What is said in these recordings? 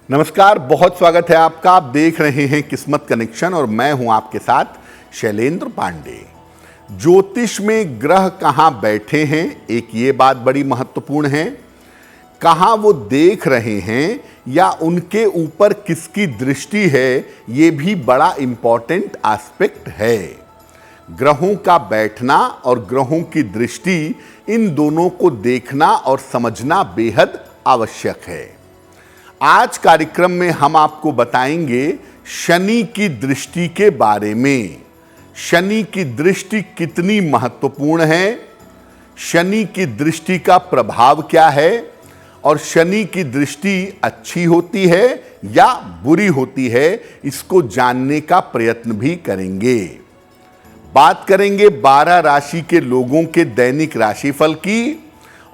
नमस्कार, बहुत स्वागत है आपका। आप देख रहे हैं किस्मत कनेक्शन और मैं हूं आपके साथ शैलेंद्र पांडे। ज्योतिष में ग्रह कहां बैठे हैं, एक ये बात बड़ी महत्वपूर्ण है। कहां वो देख रहे हैं या उनके ऊपर किसकी दृष्टि है, ये भी बड़ा इंपॉर्टेंट एस्पेक्ट है। ग्रहों का बैठना और ग्रहों की दृष्टि, इन दोनों को देखना और समझना बेहद आवश्यक है। आज कार्यक्रम में हम आपको बताएंगे शनि की दृष्टि के बारे में। शनि की दृष्टि कितनी महत्वपूर्ण है, शनि की दृष्टि का प्रभाव क्या है और शनि की दृष्टि अच्छी होती है या बुरी होती है, इसको जानने का प्रयत्न भी करेंगे। बात करेंगे 12 राशि के लोगों के दैनिक राशिफल की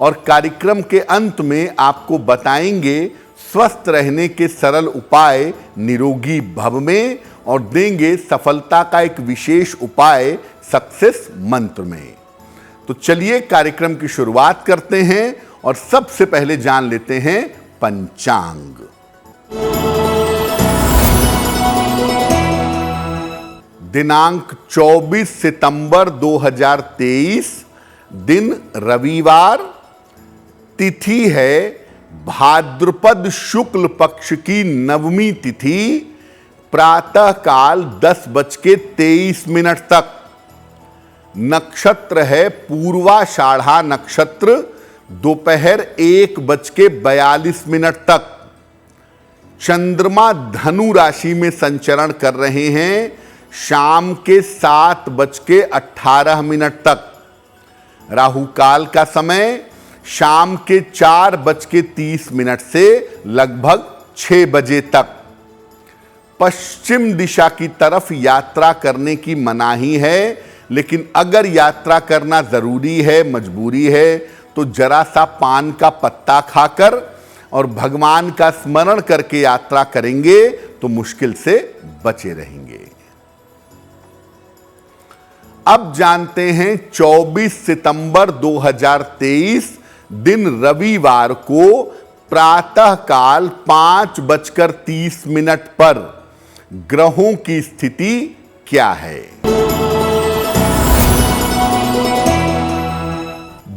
और कार्यक्रम के अंत में आपको बताएंगे स्वस्थ रहने के सरल उपाय निरोगी भव में और देंगे सफलता का एक विशेष उपाय सक्सेस मंत्र में। तो चलिए कार्यक्रम की शुरुआत करते हैं और सबसे पहले जान लेते हैं पंचांग। दिनांक 24 सितंबर 2023, दिन रविवार, तिथि है भाद्रपद शुक्ल पक्ष की नवमी तिथि, प्रातः काल 10:23 तक। नक्षत्र है पूर्वाषाढ़ा नक्षत्र, दोपहर 1:42 तक। चंद्रमा धनु राशि में संचरण कर रहे हैं शाम के 7:18 तक। राहु काल का समय शाम के 4:30 से लगभग 6 बजे तक। पश्चिम दिशा की तरफ यात्रा करने की मनाही है, लेकिन अगर यात्रा करना जरूरी है, मजबूरी है, तो जरा सा पान का पत्ता खाकर और भगवान का स्मरण करके यात्रा करेंगे तो मुश्किल से बचे रहेंगे। अब जानते हैं 24 सितंबर 2023, दिन रविवार को प्रातः काल 5:30 पर ग्रहों की स्थिति क्या है।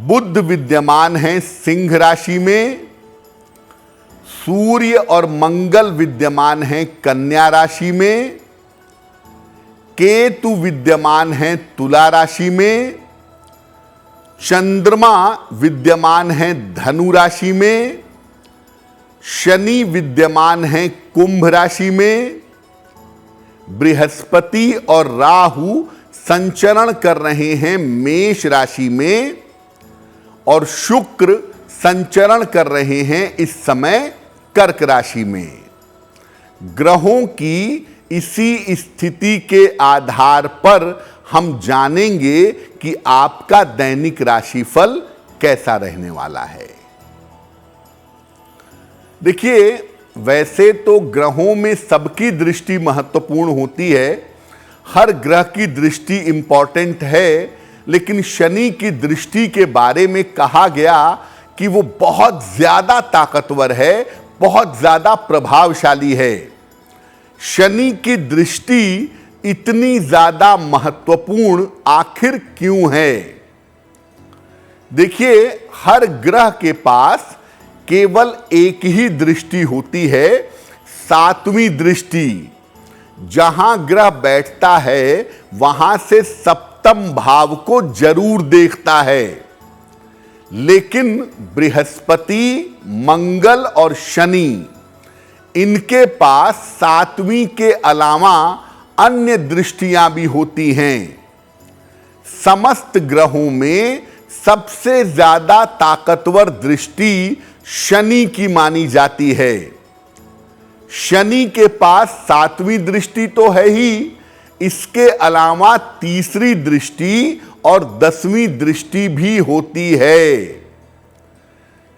बुध विद्यमान है सिंह राशि में, सूर्य और मंगल विद्यमान है कन्या राशि में, केतु विद्यमान है तुला राशि में, चंद्रमा विद्यमान है धनु राशि में, शनि विद्यमान है कुंभ राशि में, बृहस्पति और राहु संचरण कर रहे हैं मेष राशि में और शुक्र संचरण कर रहे हैं इस समय कर्क राशि में। ग्रहों की इसी स्थिति के आधार पर हम जानेंगे कि आपका दैनिक राशिफल कैसा रहने वाला है। देखिए, वैसे तो ग्रहों में सबकी दृष्टि महत्वपूर्ण होती है, हर ग्रह की दृष्टि इंपॉर्टेंट है, लेकिन शनि की दृष्टि के बारे में कहा गया कि वो बहुत ज्यादा ताकतवर है, बहुत ज्यादा प्रभावशाली है। शनि की दृष्टि इतनी ज्यादा महत्वपूर्ण आखिर क्यों है? देखिए, हर ग्रह के पास केवल एक ही दृष्टि होती है, 7वीं दृष्टि। जहां ग्रह बैठता है वहां से सप्तम भाव को जरूर देखता है, लेकिन बृहस्पति, मंगल और शनि, इनके पास 7वीं के अलावा अन्य दृष्टियां भी होती हैं। समस्त ग्रहों में सबसे ज्यादा ताकतवर दृष्टि शनि की मानी जाती है। शनि के पास 7वीं दृष्टि तो है ही, इसके अलावा तीसरी दृष्टि और 10वीं दृष्टि भी होती है।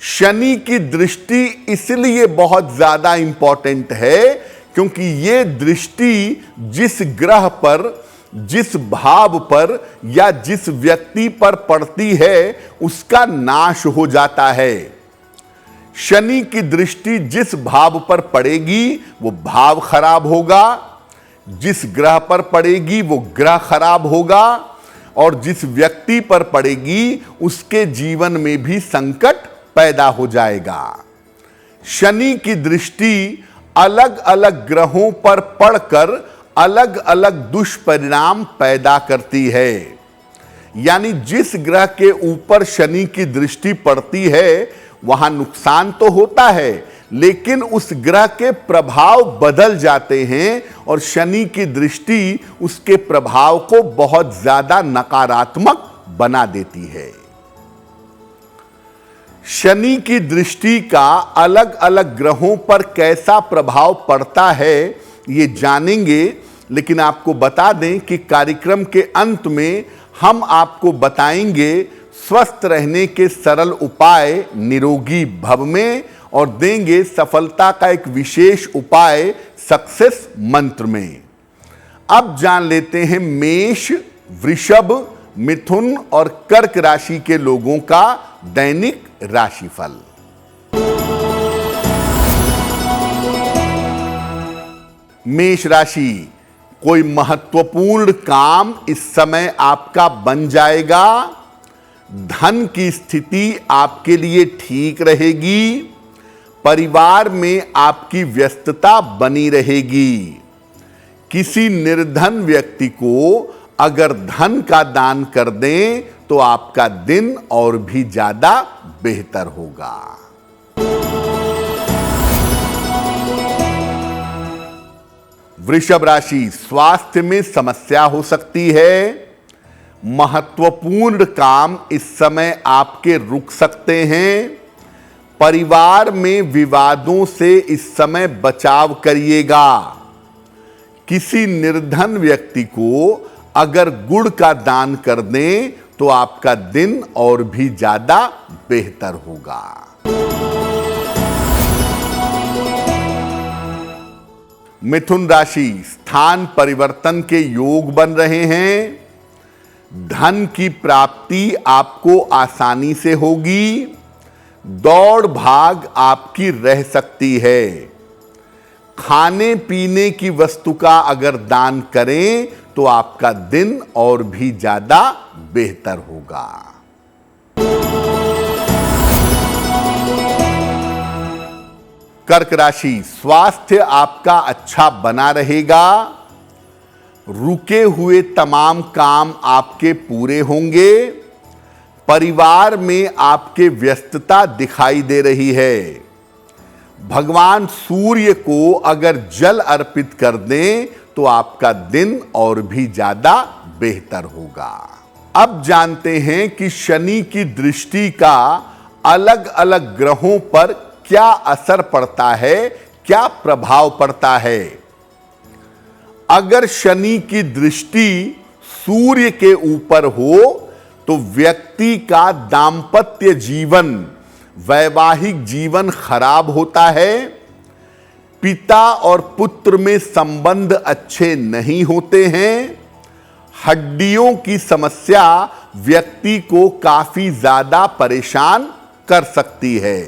शनि की दृष्टि इसलिए बहुत ज्यादा इंपॉर्टेंट है क्योंकि ये दृष्टि जिस ग्रह पर, जिस भाव पर या जिस व्यक्ति पर पड़ती है उसका नाश हो जाता है। शनि की दृष्टि जिस भाव पर पड़ेगी वो भाव खराब होगा, जिस ग्रह पर पड़ेगी वो ग्रह खराब होगा, और जिस व्यक्ति पर पड़ेगी उसके जीवन में भी संकट पैदा हो जाएगा। शनि की दृष्टि अलग अलग ग्रहों पर पड़कर अलग अलग दुष्परिणाम पैदा करती है। यानी जिस ग्रह के ऊपर शनि की दृष्टि पड़ती है वहां नुकसान तो होता है, लेकिन उस ग्रह के प्रभाव बदल जाते हैं और शनि की दृष्टि उसके प्रभाव को बहुत ज्यादा नकारात्मक बना देती है। शनि की दृष्टि का अलग अलग ग्रहों पर कैसा प्रभाव पड़ता है ये जानेंगे, लेकिन आपको बता दें कि कार्यक्रम के अंत में हम आपको बताएंगे स्वस्थ रहने के सरल उपाय निरोगी भव में, और देंगे सफलता का एक विशेष उपाय सक्सेस मंत्र में। अब जान लेते हैं मेष, वृषभ, मिथुन और कर्क राशि के लोगों का दैनिक राशिफल। मेष राशि, कोई महत्वपूर्ण काम इस समय आपका बन जाएगा। धन की स्थिति आपके लिए ठीक रहेगी। परिवार में आपकी व्यस्तता बनी रहेगी। किसी निर्धन व्यक्ति को अगर धन का दान कर दें तो आपका दिन और भी ज्यादा बेहतर होगा। वृषभ राशि, स्वास्थ्य में समस्या हो सकती है। महत्वपूर्ण काम इस समय आपके रुक सकते हैं। परिवार में विवादों से इस समय बचाव करिएगा। किसी निर्धन व्यक्ति को अगर गुड़ का दान कर दें तो आपका दिन और भी ज्यादा बेहतर होगा। मिथुन राशि, स्थान परिवर्तन के योग बन रहे हैं। धन की प्राप्ति आपको आसानी से होगी। दौड़ भाग आपकी रह सकती है। खाने पीने की वस्तु का अगर दान करें तो आपका दिन और भी ज्यादा बेहतर होगा। कर्क राशि, स्वास्थ्य आपका अच्छा बना रहेगा। रुके हुए तमाम काम आपके पूरे होंगे। परिवार में आपके व्यस्तता दिखाई दे रही है। भगवान सूर्य को अगर जल अर्पित कर दें तो आपका दिन और भी ज्यादा बेहतर होगा। अब जानते हैं कि शनि की दृष्टि का अलग अलग ग्रहों पर क्या असर पड़ता है, क्या प्रभाव पड़ता है। अगर शनि की दृष्टि सूर्य के ऊपर हो तो व्यक्ति का दांपत्य जीवन, वैवाहिक जीवन खराब होता है। पिता और पुत्र में संबंध अच्छे नहीं होते हैं। हड्डियों की समस्या व्यक्ति को काफी ज्यादा परेशान कर सकती है।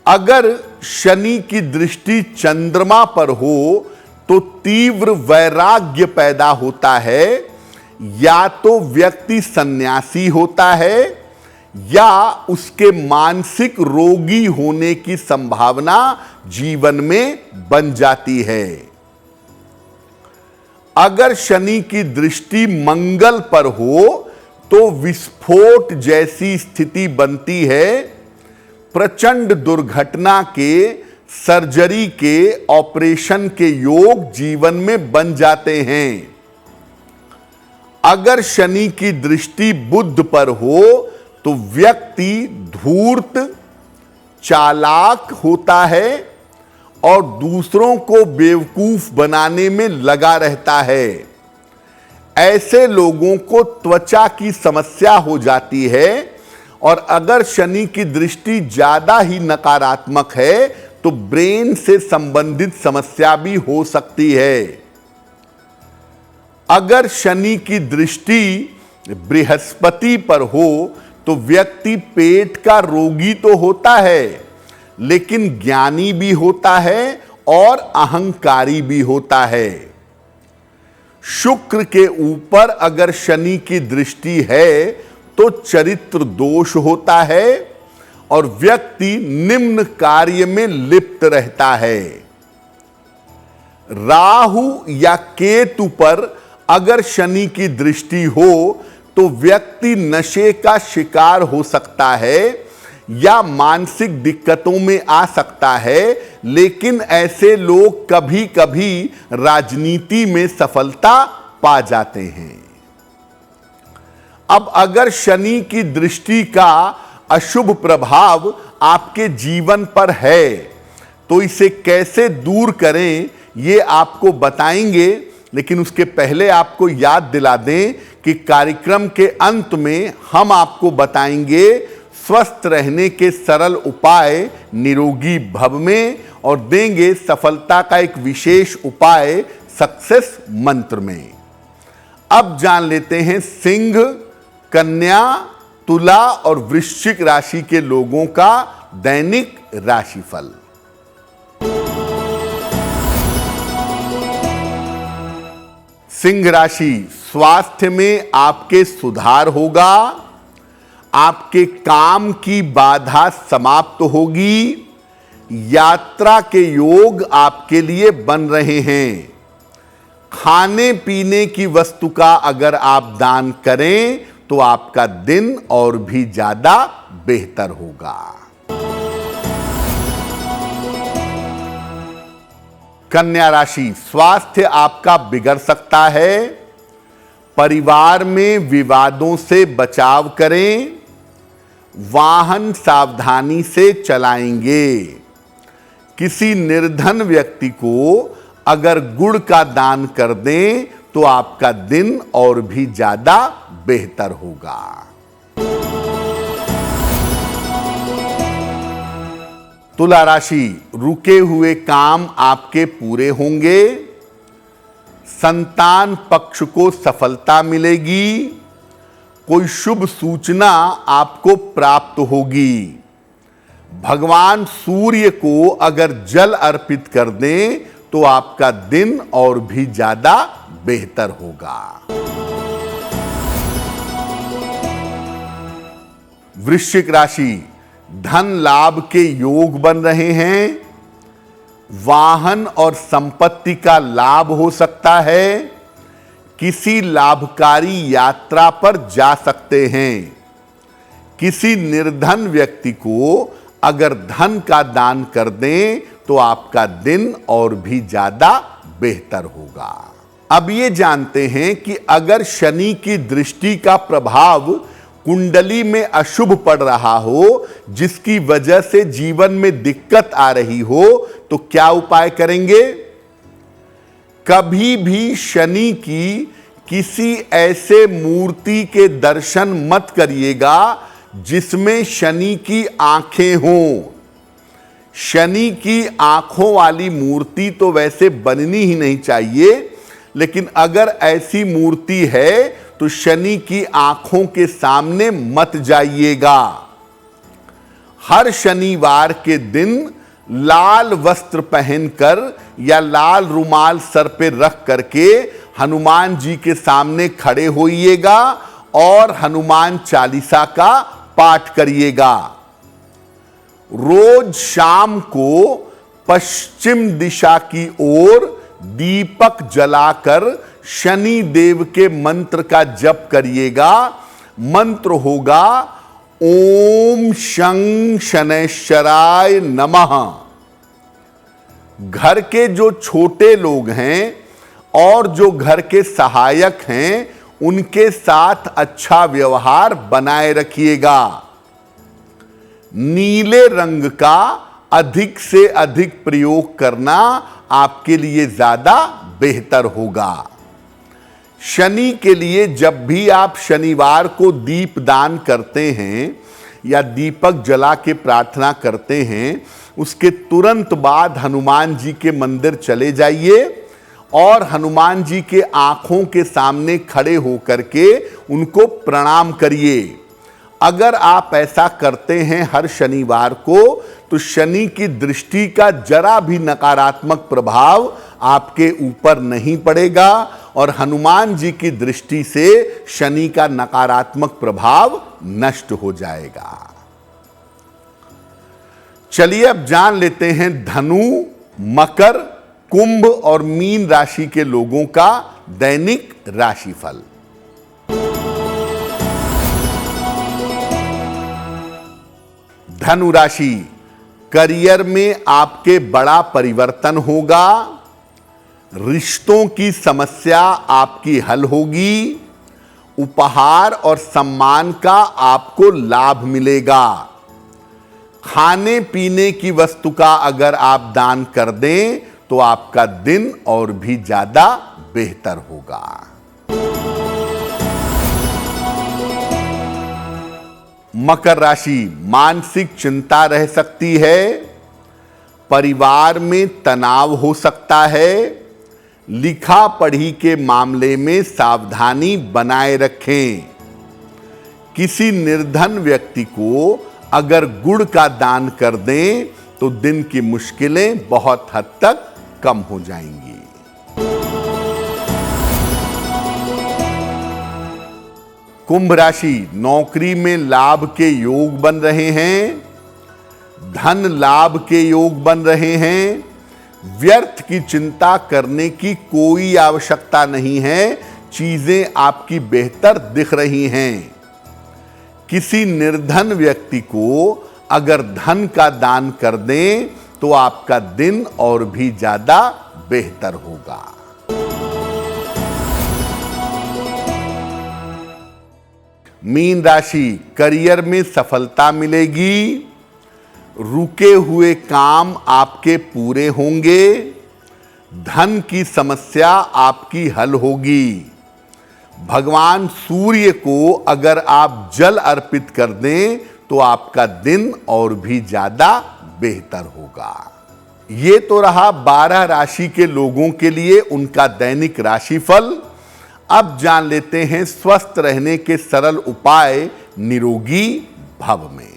अगर शनि की दृष्टि चंद्रमा पर हो तो तीव्र वैराग्य पैदा होता है। या तो व्यक्ति सन्यासी होता है या उसके मानसिक रोगी होने की संभावना जीवन में बन जाती है। अगर शनि की दृष्टि मंगल पर हो तो विस्फोट जैसी स्थिति बनती है। प्रचंड दुर्घटना के, सर्जरी के, ऑपरेशन के योग जीवन में बन जाते हैं। अगर शनि की दृष्टि बुध पर हो तो व्यक्ति धूर्त, चालाक होता है और दूसरों को बेवकूफ बनाने में लगा रहता है। ऐसे लोगों को त्वचा की समस्या हो जाती है। और अगर शनि की दृष्टि ज्यादा ही नकारात्मक है तो ब्रेन से संबंधित समस्या भी हो सकती है। अगर शनि की दृष्टि बृहस्पति पर हो तो व्यक्ति पेट का रोगी तो होता है, लेकिन ज्ञानी भी होता है और अहंकारी भी होता है। शुक्र के ऊपर अगर शनि की दृष्टि है तो चरित्र दोष होता है और व्यक्ति निम्न कार्य में लिप्त रहता है। राहु या केतु पर अगर शनि की दृष्टि हो तो व्यक्ति नशे का शिकार हो सकता है या मानसिक दिक्कतों में आ सकता है, लेकिन ऐसे लोग कभी कभी राजनीति में सफलता पा जाते हैं। अब अगर शनि की दृष्टि का अशुभ प्रभाव आपके जीवन पर है तो इसे कैसे दूर करें ये आपको बताएंगे, लेकिन उसके पहले आपको याद दिला दें कि कार्यक्रम के अंत में हम आपको बताएंगे स्वस्थ रहने के सरल उपाय निरोगी भव में और देंगे सफलता का एक विशेष उपाय सक्सेस मंत्र में। अब जान लेते हैं सिंह, कन्या, तुला और वृश्चिक राशि के लोगों का दैनिक राशिफल। सिंह राशि, स्वास्थ्य में आपके सुधार होगा, आपके काम की बाधा समाप्त होगी, यात्रा के योग आपके लिए बन रहे हैं। खाने पीने की वस्तु का अगर आप दान करें तो आपका दिन और भी ज्यादा बेहतर होगा। कन्या राशि, स्वास्थ्य आपका बिगड़ सकता है, परिवार में विवादों से बचाव करें, वाहन सावधानी से चलाएंगे। किसी निर्धन व्यक्ति को अगर गुड़ का दान कर दें तो आपका दिन और भी ज्यादा बेहतर होगा। तुला राशि, रुके हुए काम आपके पूरे होंगे, संतान पक्ष को सफलता मिलेगी, कोई शुभ सूचना आपको प्राप्त होगी। भगवान सूर्य को अगर जल अर्पित कर दें तो आपका दिन और भी ज्यादा बेहतर होगा। वृश्चिक राशि, धन लाभ के योग बन रहे हैं, वाहन और संपत्ति का लाभ हो सकता है, किसी लाभकारी यात्रा पर जा सकते हैं। किसी निर्धन व्यक्ति को अगर धन का दान कर दें तो आपका दिन और भी ज्यादा बेहतर होगा। अब ये जानते हैं कि अगर शनि की दृष्टि का प्रभाव कुंडली में अशुभ पड़ रहा हो, जिसकी वजह से जीवन में दिक्कत आ रही हो, तो क्या उपाय करेंगे? कभी भी शनि की किसी ऐसे मूर्ति के दर्शन मत करिएगा जिसमें शनि की आंखें हों। शनि की आंखों वाली मूर्ति तो वैसे बननी ही नहीं चाहिए, लेकिन अगर ऐसी मूर्ति है तो शनि की आंखों के सामने मत जाइएगा। हर शनिवार के दिन लाल वस्त्र पहनकर या लाल रुमाल सर पे रख करके हनुमान जी के सामने खड़े होइएगा और हनुमान चालीसा का पाठ करिएगा। रोज शाम को पश्चिम दिशा की ओर दीपक जलाकर शनि देव के मंत्र का जप करिएगा। मंत्र होगा ओम शं शनैश्चराय नमः। घर के जो छोटे लोग हैं और जो घर के सहायक हैं उनके साथ अच्छा व्यवहार बनाए रखिएगा। नीले रंग का अधिक से अधिक प्रयोग करना आपके लिए ज्यादा बेहतर होगा। शनि के लिए जब भी आप शनिवार को दीप दान करते हैं या दीपक जला के प्रार्थना करते हैं, उसके तुरंत बाद हनुमान जी के मंदिर चले जाइए और हनुमान जी के आंखों के सामने खड़े होकर के उनको प्रणाम करिए। अगर आप ऐसा करते हैं हर शनिवार को तो शनि की दृष्टि का जरा भी नकारात्मक प्रभाव आपके ऊपर नहीं पड़ेगा और हनुमान जी की दृष्टि से शनि का नकारात्मक प्रभाव नष्ट हो जाएगा। चलिए अब जान लेते हैं धनु, मकर, कुंभ और मीन राशि के लोगों का दैनिक राशिफल। धनु राशि, करियर में आपके बड़ा परिवर्तन होगा, रिश्तों की समस्या आपकी हल होगी, उपहार और सम्मान का आपको लाभ मिलेगा। खाने पीने की वस्तु का अगर आप दान कर दें तो आपका दिन और भी ज्यादा बेहतर होगा। मकर राशि, मानसिक चिंता रह सकती है, परिवार में तनाव हो सकता है, लिखा पढ़ी के मामले में सावधानी बनाए रखें। किसी निर्धन व्यक्ति को अगर गुड़ का दान कर दें तो दिन की मुश्किलें बहुत हद तक कम हो जाएंगी। कुंभ राशि, नौकरी में लाभ के योग बन रहे हैं, धन लाभ के योग बन रहे हैं, व्यर्थ की चिंता करने की कोई आवश्यकता नहीं है, चीजें आपकी बेहतर दिख रही हैं। किसी निर्धन व्यक्ति को अगर धन का दान कर दें तो आपका दिन और भी ज्यादा बेहतर होगा। मीन राशि, करियर में सफलता मिलेगी, रुके हुए काम आपके पूरे होंगे, धन की समस्या आपकी हल होगी। भगवान सूर्य को अगर आप जल अर्पित कर दें तो आपका दिन और भी ज्यादा बेहतर होगा। ये तो रहा 12 राशि के लोगों के लिए उनका दैनिक राशिफल। अब जान लेते हैं स्वस्थ रहने के सरल उपाय निरोगी भव में।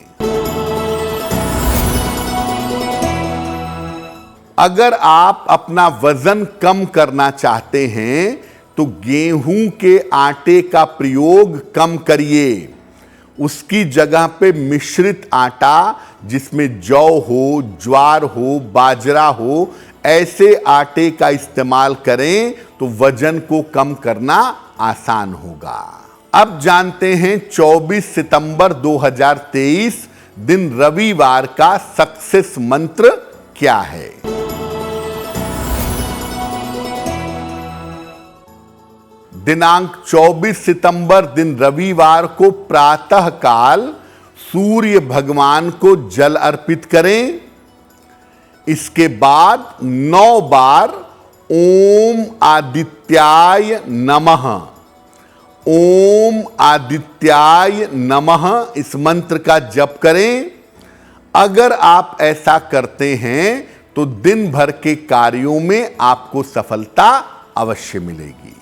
अगर आप अपना वजन कम करना चाहते हैं तो गेहूं के आटे का प्रयोग कम करिए। उसकी जगह पे मिश्रित आटा जिसमें जौ हो, ज्वार हो, बाजरा हो, ऐसे आटे का इस्तेमाल करें तो वजन को कम करना आसान होगा। अब जानते हैं 24 सितंबर 2023 दिन रविवार का सक्सेस मंत्र क्या है। दिनांक 24 सितंबर दिन रविवार को प्रातः काल सूर्य भगवान को जल अर्पित करें। इसके बाद 9 बार ओम आदित्याय नमः, ओम आदित्याय नमः इस मंत्र का जप करें। अगर आप ऐसा करते हैं तो दिन भर के कार्यों में आपको सफलता अवश्य मिलेगी।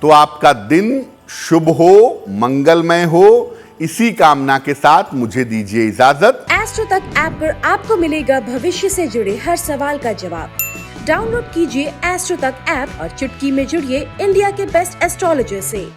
तो आपका दिन शुभ हो, मंगलमय हो, इसी कामना के साथ मुझे दीजिए इजाजत। एस्ट्रो तक ऐप पर आपको मिलेगा भविष्य से जुड़े हर सवाल का जवाब। डाउनलोड कीजिए एस्ट्रो तक ऐप और चुटकी में जुड़िए इंडिया के बेस्ट एस्ट्रोलॉजर से।